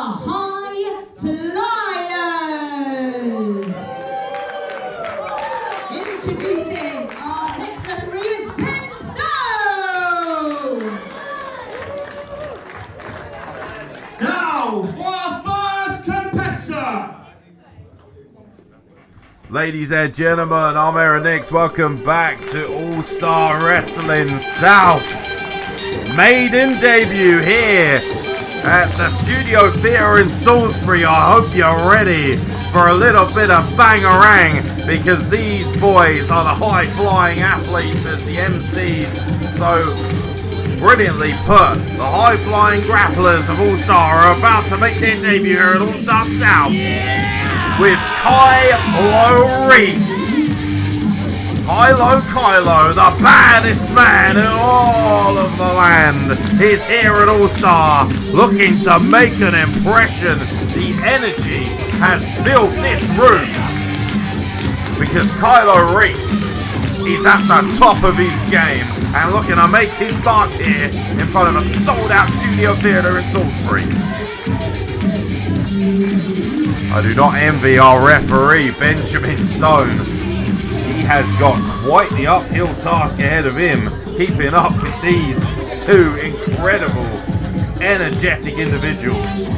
High Flyers. Introducing our next referee is Ben Stone. Now for our first competitor. Ladies and gentlemen, I'm Aaron Nix. Welcome back to All-Star Wrestling South's maiden debut here at the Studio Theatre in Salisbury. I hope you're ready for a little bit of bangarang, because these boys are the high-flying athletes, as the MCs so brilliantly put. The high-flying grapplers of All-Star are about to make their debut here at All-Star South with Kylo Reece. Kylo, the baddest man in all of the land, is here at All-Star, looking to make an impression. The energy has filled this room, because Kylo Reece is at the top of his game and looking to make his mark here in front of a sold-out Studio Theatre in Salisbury. I do not envy our referee, Benjamin Stone. He has got quite the uphill task ahead of him, keeping up with these two incredible, energetic individuals.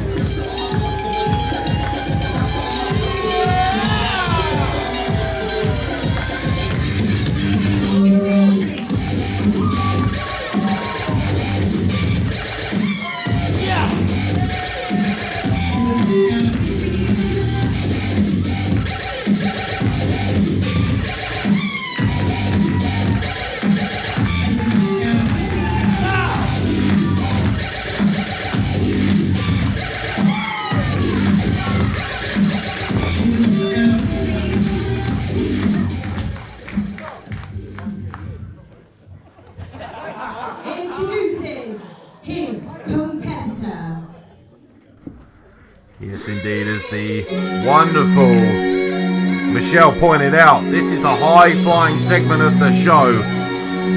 Introducing his competitor. Yes, indeed, as the wonderful Michelle pointed out, this is the high-flying segment of the show.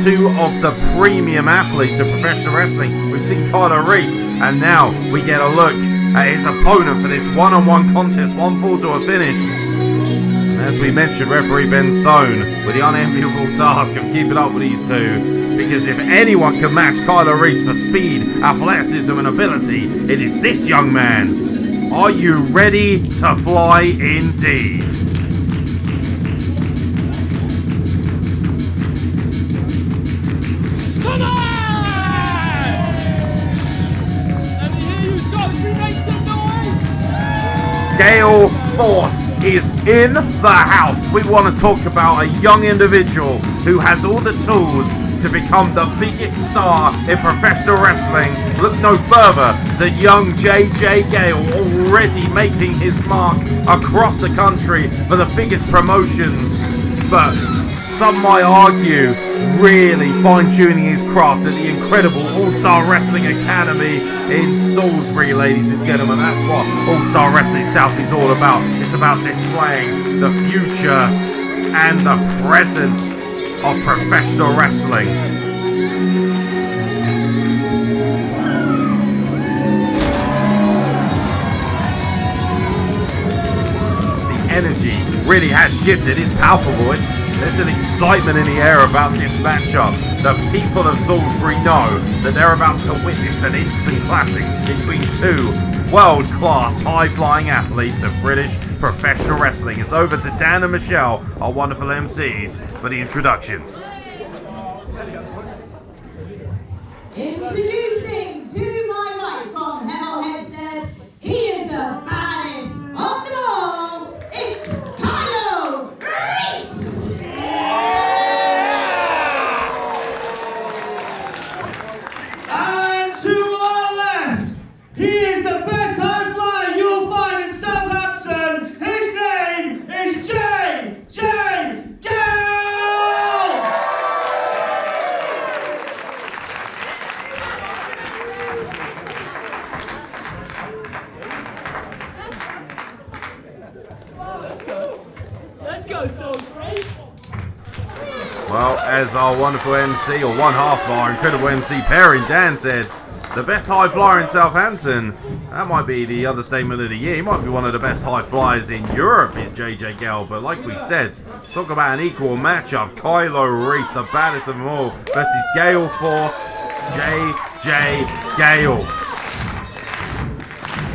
Two of the premium athletes of professional wrestling. We've seen Kylo Reece, and now we get a look at his opponent for this one-on-one contest, one fall to a finish. And as we mentioned, referee Ben Stone with the unenviable task of keeping up with these two, because if anyone can match Kylo Reece for speed, athleticism and ability, it is this young man. Are you ready to fly indeed? Come on! Let me hear you, Scott. You make some noise. Gale Force is in the house. We want to talk about a young individual who has all the tools to become the biggest star in professional wrestling. Look no further than young JJ Gale, already making his mark across the country for the biggest promotions, but some might argue really fine-tuning his craft at the incredible All-Star Wrestling Academy in Salisbury, ladies and gentlemen. That's what All-Star Wrestling South is all about. It's about displaying the future and the present of professional wrestling. The energy really has shifted. It's palpable. There's an excitement in the air about this matchup. The people of Salisbury know that they're about to witness an instant clashing between two world-class high-flying athletes of British professional wrestling. It's over to Dan and Michelle, our wonderful MCs, for the introductions. Introducing to my right from Hemel Hempstead, he is the baddest of them all. It's Kylo Reece. And to our left, he is the best high flyer you'll find in Southampton. His name is JJ Gale. Let's go, Salisbury. Well, as our wonderful MC, or one half of our incredible MC pairing, Dan said, the best high flyer in Southampton. That might be the understatement of the year. He might be one of the best high flyers in Europe, is JJ Gale. But like we said, talk about an equal matchup. Kylo Reece, the baddest of them all, versus Gale Force, JJ Gale.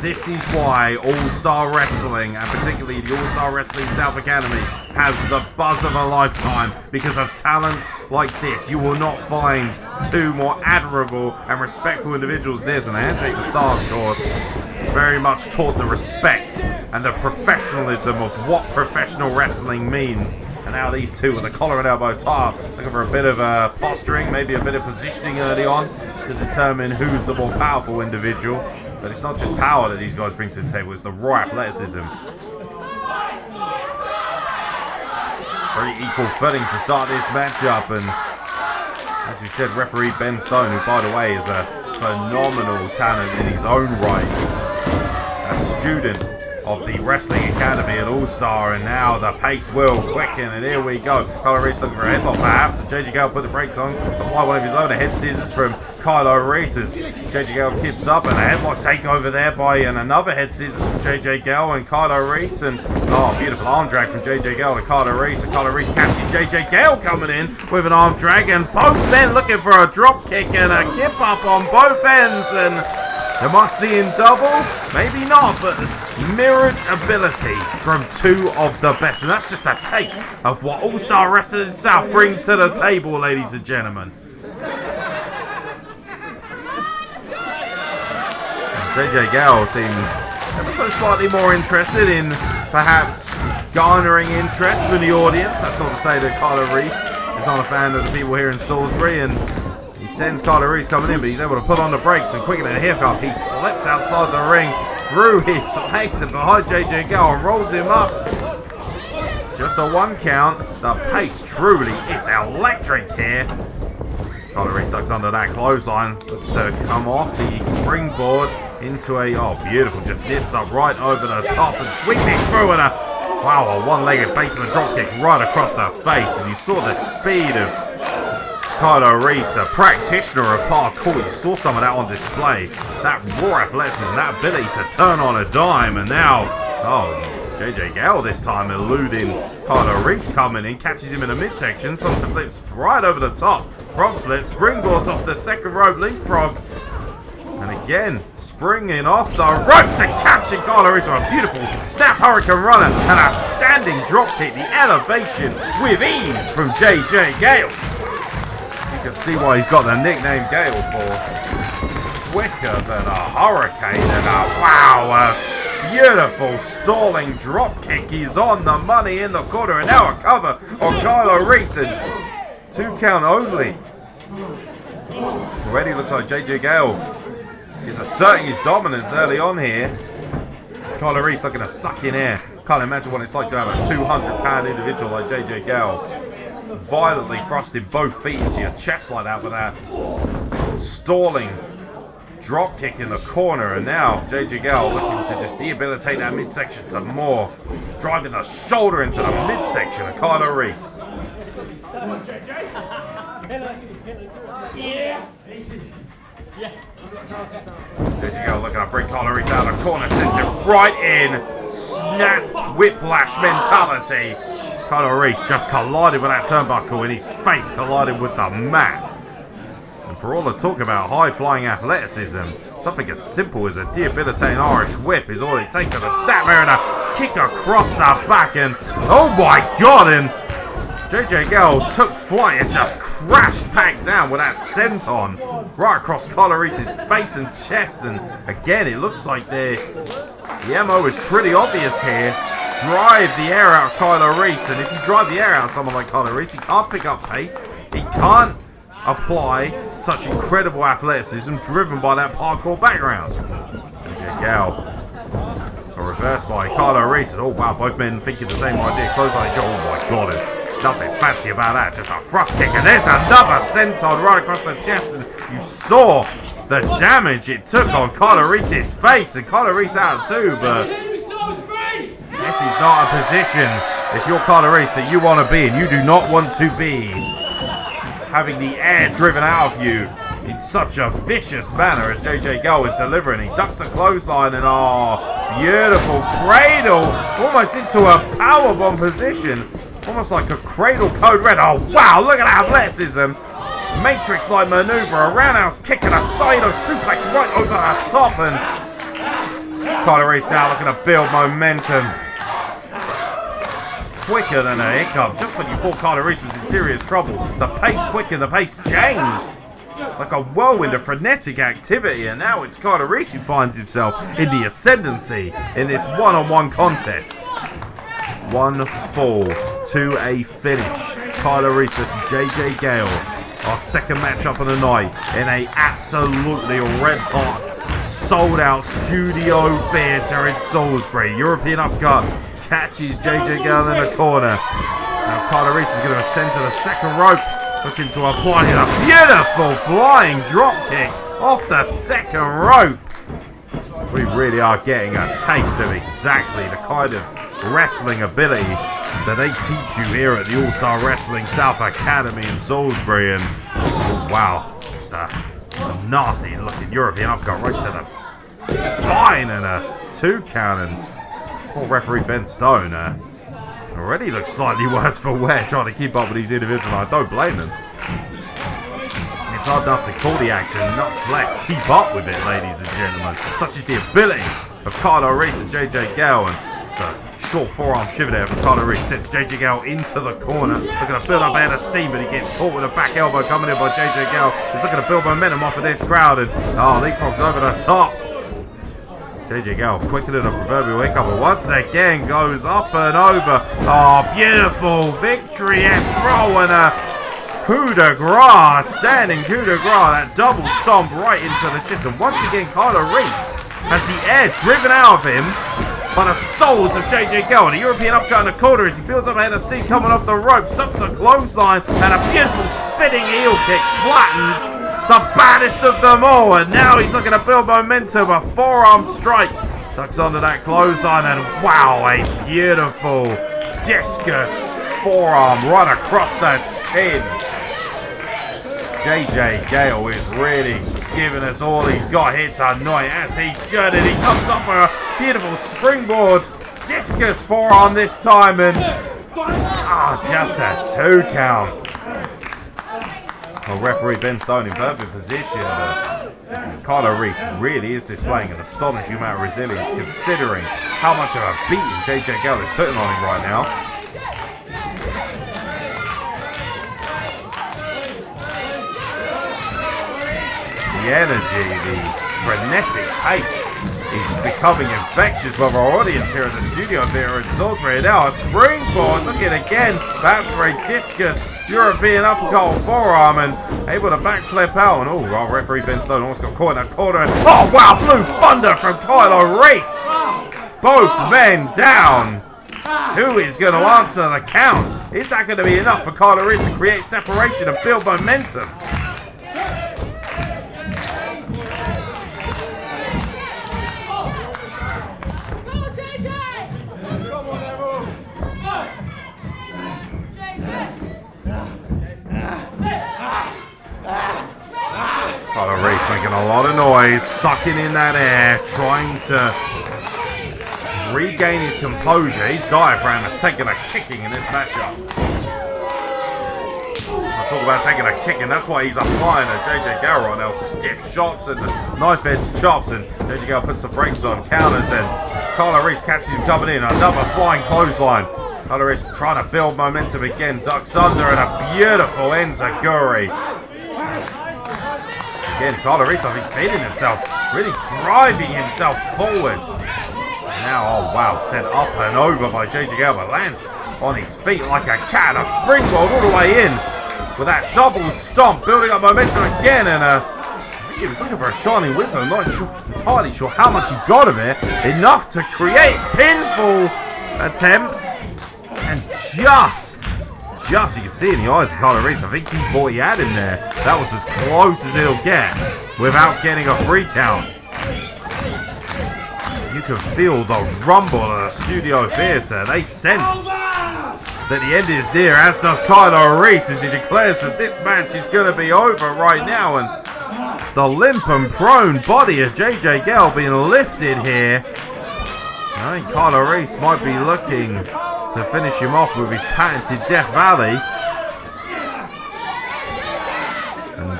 This is why All-Star Wrestling, and particularly the All-Star Wrestling South Academy, has the buzz of a lifetime. Because of talent like this, you will not find two more admirable and respectful individuals than this. And the Handshake the Star, of course, very much taught the respect and the professionalism of what professional wrestling means. And now these two with the collar and elbow tie, looking for a bit of posturing, maybe a bit of positioning early on to determine who's the more powerful individual. But it's not just power that these guys bring to the table, it's the raw athleticism. Very equal footing to start this matchup, and as we said, referee Ben Stone, who by the way is a phenomenal talent in his own right, a student of the Wrestling Academy at All-Star, and now the pace will quicken, and here we go. Kylo Reece looking for a headlock perhaps, and JJ Gale put the brakes on, apply one of his own head scissors from Kylo Reece as JJ Gale keeps up, and a headlock takeover there by another head scissors from JJ Gale and Kylo Reece, and oh, beautiful arm drag from JJ Gale to Kylo Reece, and Kylo Reece catches JJ Gale coming in with an arm drag, and both men looking for a drop kick and a kip up on both ends, and am I seeing double? Maybe not, but mirrored ability from two of the best. And that's just a taste of what All-Star Wrestling South brings to the table, ladies and gentlemen. JJ Gale seems ever so slightly more interested in perhaps garnering interest from the audience. That's not to say that Kylo Reece is not a fan of the people here in Salisbury, and he sends Kylo Reece coming in, but he's able to put on the brakes, and quicker than a hiccup, he slips outside the ring through his legs and behind JJ Gale and rolls him up. Just a one count. The pace truly is electric here. Kylo Reece ducks under that clothesline, looks to come off the springboard into a, oh beautiful, just nips up right over the top and sweeping through, and a one-legged basement dropkick right across the face. And you saw the speed of Kylo Reece, a practitioner of parkour. You saw some of that on display. That raw athleticism, that ability to turn on a dime, and now, JJ Gale this time eluding Kylo Reece coming in, catches him in the midsection, sunset flips right over the top, front flip, springboards off the second rope, leapfrog, and again, springing off the ropes and catching Kylo Reece with a beautiful snap hurricane runner and a standing dropkick, the elevation with ease from JJ Gale. You can see why he's got the nickname Gale Force. Quicker than a hurricane, and a beautiful stalling drop kick. He's on the money in the corner, and now a cover on Kylo Reece, and 2 count only. Already looks like JJ Gale is asserting his dominance early on here. Kylo Reece looking to suck in air. Can't imagine what it's like to have a 200-pound individual like JJ Gale violently thrusting both feet into your chest like that with that stalling drop kick in the corner. And now JJ Gale looking to just debilitate that midsection some more, driving the shoulder into the midsection of Kylo Reece. JJ Gale looking to bring Kylo Reece out of the corner, sends it right in. Snap whiplash mentality. Kylo Reece just collided with that turnbuckle, and his face collided with the mat. And for all the talk about high-flying athleticism, something as simple as a debilitating Irish whip is all it takes, and a snapmare and a kick across the back, and oh my god, and JJ Gale took flight and just crashed back down with that senton right across Kylo Reece's face and chest. And again, it looks like the MO is pretty obvious here. Drive the air out of Kylo Reece, and if you drive the air out of someone like Kylo Reece, he can't pick up pace, he can't apply such incredible athleticism driven by that parkour background. JJ Gale, a reverse by Kylo Reece, and oh wow, both men thinking the same idea. Close on each other. Oh my god, and nothing fancy about that, just a thrust kick, and there's another senton right across the chest, and you saw the damage it took on Kylo Reece's face, and Kylo Reece out of 2, but this is not a position, if you're Kylo Reece, that you want to be in. You do not want to be having the air driven out of you in such a vicious manner as JJ Gale is delivering. He ducks the clothesline and beautiful cradle, almost into a powerbomb position, almost like a cradle code red. Oh wow, look at that athleticism. Matrix-like maneuver, a roundhouse kick and a Saito suplex right over the top, and Kylo Reece now looking to build momentum. Quicker than a hiccup. Just when you thought Kylo Reece was in serious trouble, the pace quickened, the pace changed. Like a whirlwind of frenetic activity, and now it's Kylo Reece who finds himself in the ascendancy in this one-on-one contest. One fall to a finish. Kylo Reece versus JJ Gale. Our second matchup of the night in a absolutely red-hot, sold-out studio theatre in Salisbury. European upcut catches JJ Gale in the corner. Now Kylo Reece is going to ascend to the second rope, looking to apply a beautiful flying drop kick off the second rope. We really are getting a taste of exactly the kind of wrestling ability that they teach you here at the All-Star Wrestling South Academy in Salisbury. And oh, wow, just a nasty looking European upcut right to the spine and a 2 count. And poor referee Ben Stone already looks slightly worse for wear trying to keep up with these individuals. I don't blame them. It's hard enough to call the action, much less keep up with it, ladies and gentlemen. Such is the ability of Kylo Reece and JJ Gale. And it's a short forearm shiver there from Kylo Reece. Sends JJ Gale into the corner. Looking to build up ahead of steam, but he gets caught with a back elbow coming in by JJ Gale. He's looking to build momentum off of this crowd. And leapfrogs over the top. JJ Gale quicker than a proverbial hiccup, but once again goes up and over. Beautiful victory-esque roll and a coup de grace, standing coup de grace, that double stomp right into the chest. And once again, Kylo Reece has the air driven out of him by the souls of JJ Gale. The European upcut in the corner as he builds up ahead of steam coming off the ropes, ducks the clothesline, and a beautiful spinning heel kick flattens the baddest of them all. And now he's looking to build momentum, a forearm strike, ducks onto that clothesline, and wow, a beautiful discus forearm right across the chin. JJ Gale is really giving us all he's got here tonight, as he should, and he comes up for a beautiful springboard discus forearm this time, and just a 2 count. Well, referee Ben Stone in perfect position. Kylo Reece really is displaying an astonishing amount of resilience, considering how much of a beating JJ Gale is putting on him right now. The energy, the frenetic pace is becoming infectious with our audience here at the studio theatre in Salisbury. Now a springboard, looking again, perhaps for a discus European uppercut forearm, and able to backflip out. And our referee Ben Stone almost got caught in that corner. And wow, blue thunder from Kylo Reece. Both men down. Who is going to answer the count? Is that going to be enough for Kylo Reece to create separation and build momentum? Kylo Reece making a lot of noise, sucking in that air, trying to regain his composure. His diaphragm has taken a kicking in this matchup. I talk about taking a kicking, that's why he's applying a JJ Gale right now. Stiff shots and knife-edge chops, and JJ Gale puts the brakes on, counters, and Kylo Reece catches him coming in. Another flying clothesline. Kylo Reece trying to build momentum again, ducks under, and a beautiful enziguri. Again, Kylo Reece, I think, feeding himself, really driving himself forward. Now, wow, sent up and over by JJ Gale, but lands on his feet like a cat. A springboard all the way in with that double stomp, building up momentum again. And I think he was looking for a shining wizard. I'm not entirely sure how much he got of it. Enough to create pinfall attempts. And just you can see in the eyes of Kylo Reece, I think he thought he had him there. That was as close as he'll get without getting a 3 count. You can feel the rumble of the studio theatre. They sense that the end is near, as does Kylo Reece, as he declares that this match is going to be over right now. And The limp and prone body of JJ Gale being lifted here. I think Kylo Reece might be looking to finish him off with his patented Death Valley. And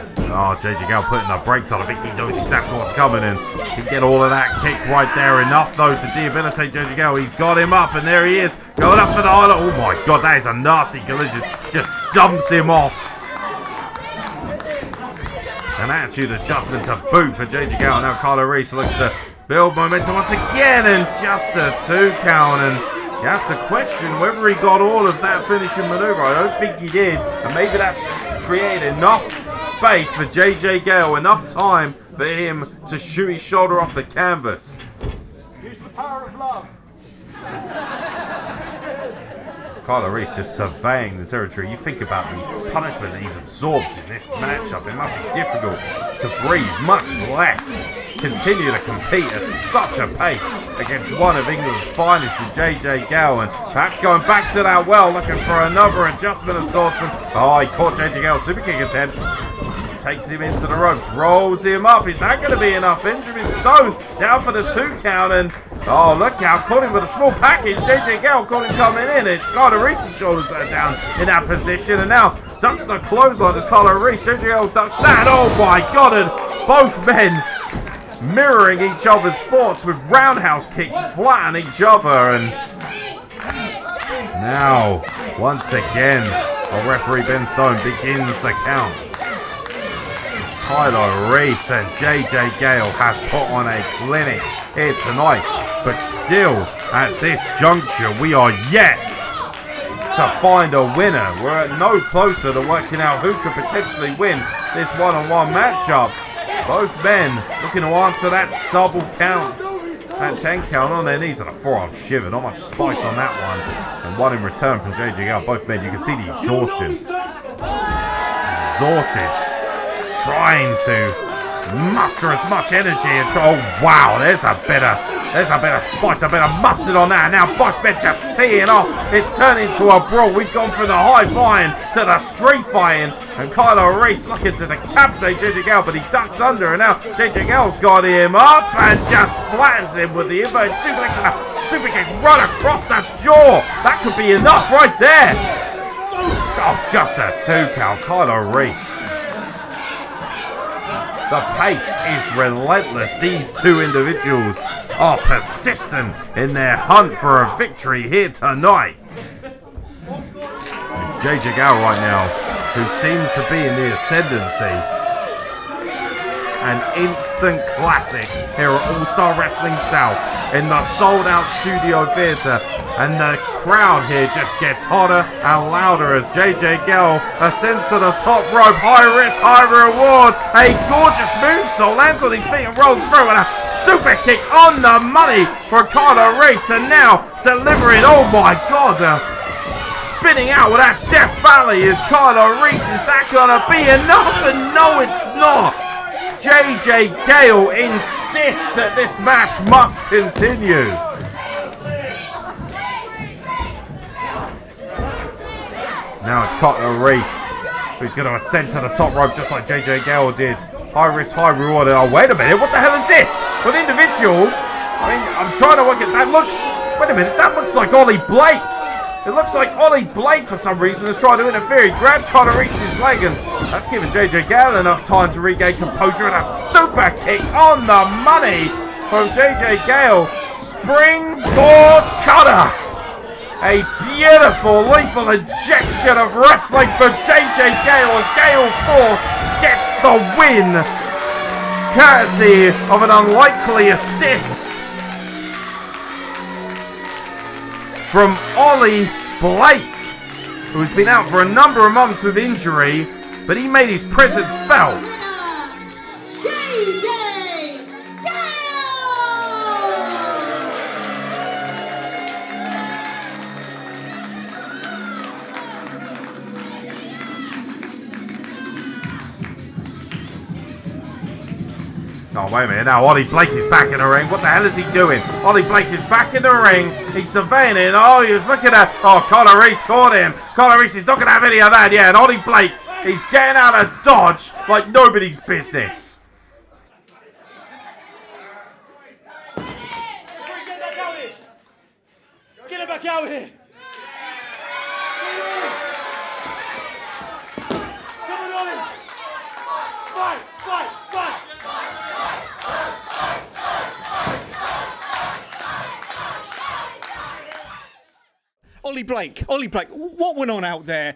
JJ Gale putting the brakes on. I think he knows exactly what's coming and can get all of that kick right there. Enough though to debilitate JJ Gale. He's got him up and there he is. Going up for the highlight. Oh my god, that is a nasty collision. Just dumps him off. An attitude adjustment to boot for JJ Gale. Now Kylo Reece looks to build momentum once again and just a 2 count. And you have to question whether he got all of that finishing maneuver. I don't think he did. And maybe that's created enough space for JJ Gale, enough time for him to shoot his shoulder off the canvas. Use the power of love. Kylo Reece just surveying the territory. You think about the punishment that he's absorbed in this matchup. It must be difficult to breathe, much less continue to compete at such a pace against one of England's finest in JJ Gale. And perhaps going back to that well, looking for another adjustment of sorts. And he caught JJ Gale's super kick attempt. Takes him into the ropes, rolls him up. Is that going to be enough? Benjamin Stone down for the 2 count. And look out, caught him with a small package. JJ Gale caught him coming in. It's Kylo Reece's shoulders that are down in that position. And now ducks the clothesline as Kylo Reece. JJ Gale ducks that. Oh my god. And both men mirroring each other's thoughts with roundhouse kicks flat on each other. And now, once again, referee Ben Stone begins the count. Kylo Reece and JJ Gale have put on a clinic here tonight, but still, at this juncture, we are yet to find a winner. We're no closer to working out who could potentially win this one-on-one matchup. Both men looking to answer that double count, that 10 count on their knees, and a forearm shiver. Not much spice on that one. And one in return from JJ Gale. Both men, you can see the exhaustion. Exhausted. Trying to muster as much energy and try. Oh wow, there's a bit of spice, a bit of mustard on that. Now both men just teeing off. It's turned into a brawl. We've gone from the high flying to the street fighting, and Kylo Reece looking to decapitate JJ Gale, but he ducks under, and now JJ Gale's got him up and just flattens him with the inverted suplex and a super kick right across the jaw. That could be enough right there. Oh, just a 2 count, Kylo Reece. The pace is relentless. These two individuals are persistent in their hunt for a victory here tonight. It's JJ Gale right now, who seems to be in the ascendancy. An instant classic here at All-Star Wrestling South in the sold-out Studio Theatre. And the crowd here just gets hotter and louder as JJ Gale ascends to the top rope. High risk, high reward. A gorgeous moonsault, lands on his feet and rolls through, and a super kick on the money for Kylo Reece. And now delivering, oh my god, spinning out with that Death Valley is Kylo Reece. Is that going to be enough? And no, it's not. JJ Gale insists that this match must continue. Now it's Kylo Reece, who's going to ascend to the top rope just like JJ Gale did. High risk, high reward. Oh, wait a minute. What the hell is this? An individual? I mean, I'm trying to work it. That looks... Wait a minute. That looks like Ollie Blake. It looks like Ollie Blake, for some reason, is trying to interfere. He grabbed Kylo Reece's leg, and that's given JJ Gale enough time to regain composure. And a super kick on the money from JJ Gale. Springboard cutter. A beautiful lethal injection of wrestling for JJ Gale, and Gale Force gets the win, courtesy of an unlikely assist from Ollie Blake, who's been out for a number of months with injury, but he made his presence felt. JJ Oh, wait a minute. Now, Ollie Blake is back in the ring. What the hell is he doing? Ollie Blake is back in the ring. He's surveying it. Oh, he was looking at... Oh, Kylo Reece caught him. Kylo Reece is not going to have any of that. Yeah, and Ollie Blake, he's getting out of dodge like nobody's business. back out here. Come on, Ollie. Fight, fight, fight. Ollie Blake, what went on out there?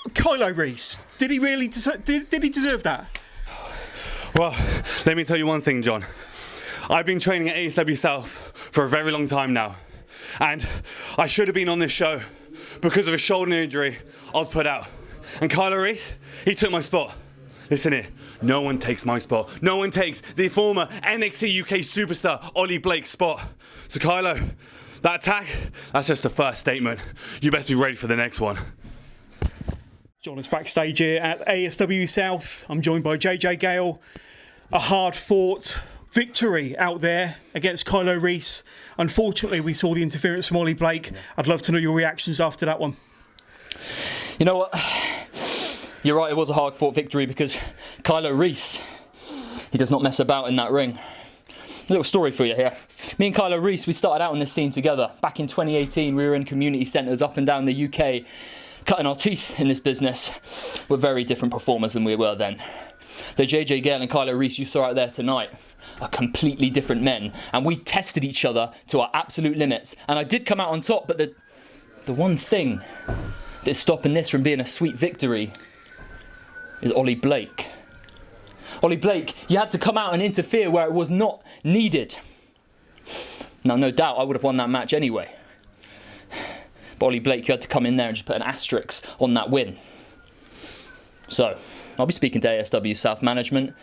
Kylo Reece, did he really did he deserve that? Well, let me tell you one thing, John. I've been training at ASW South for a very long time now, and I should have been on this show. Because of a shoulder injury, I was put out. And Kylo Reece, he took my spot. Listen here, no one takes my spot. No one takes the former NXT UK superstar Ollie Blake's spot. So Kylo, that attack, that's just the first statement. You best be ready for the next one. John is backstage here at ASW South. I'm joined by Gale. A hard-fought victory out there against Kylo Reece. Unfortunately, we saw the interference from Ollie Blake. I'd love to know your reactions after that one. You know what? You're right, it was a hard-fought victory because Kylo Reece, he does not mess about in that ring. A little story for you here. Me and Kylo Reece, we started out on this scene together. Back in 2018, we were in community centres up and down the UK, cutting our teeth in this business. We're very different performers than we were then. The Gale and Kylo Reece you saw out there tonight are completely different men, and we tested each other to our absolute limits. And I did come out on top, but the one thing that's stopping this from being a sweet victory is Ollie Blake. Ollie Blake, you had to come out and interfere where it was not needed. Now, no doubt I would have won that match anyway. But Ollie Blake, you had to come in there and just put an asterisk on that win. So, I'll be speaking to ASW South Management,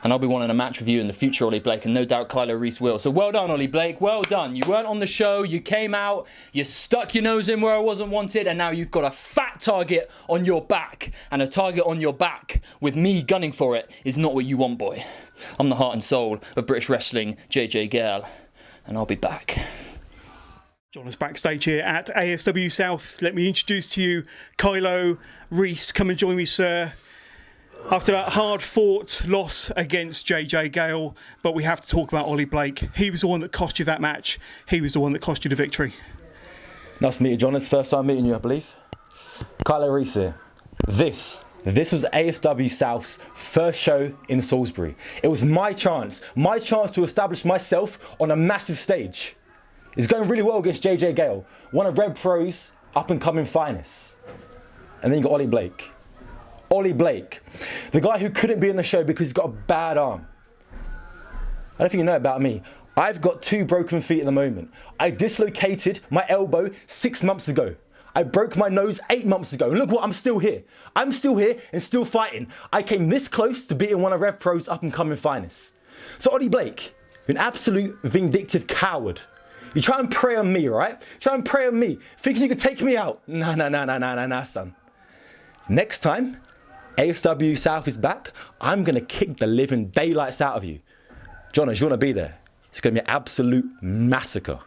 and I'll be wanting a match with you in the future, Ollie Blake, and no doubt Kylo Reece will. So well done, Ollie Blake, well done. You weren't on the show, you came out, you stuck your nose in where I wasn't wanted, and now you've got a fat target on your back. And a target on your back with me gunning for it is not what you want, boy. I'm the heart and soul of British wrestling, Gale, and I'll be back. John is backstage here at ASW South. Let me introduce to you Kylo Reece. Come and join me, sir. After that hard-fought loss against Gale, but we have to talk about Ollie Blake. He was the one that cost you that match. He was the one that cost you the victory. Nice to meet you, John. It's the first time meeting you, I believe. Kylo Reece here. This was ASW South's first show in Salisbury. It was my chance to establish myself on a massive stage. It's going really well against Gale, one of Red Pro's up-and-coming finest. And then you got Ollie Blake. Ollie Blake, the guy who couldn't be in the show because he's got a bad arm. I don't think you know about me. I've got 2 broken feet at the moment. I dislocated my elbow 6 months ago. I broke my nose 8 months ago. And look what, I'm still here. I'm still here and still fighting. I came this close to beating one of Rev Pro's up-and-coming finest. So Ollie Blake, you're an absolute vindictive coward. You try and prey on me, right? Try and prey on me, thinking you could take me out. Nah, son. Next time ASW South is back, I'm going to kick the living daylights out of you. Jonas, you want to be there? It's going to be an absolute massacre.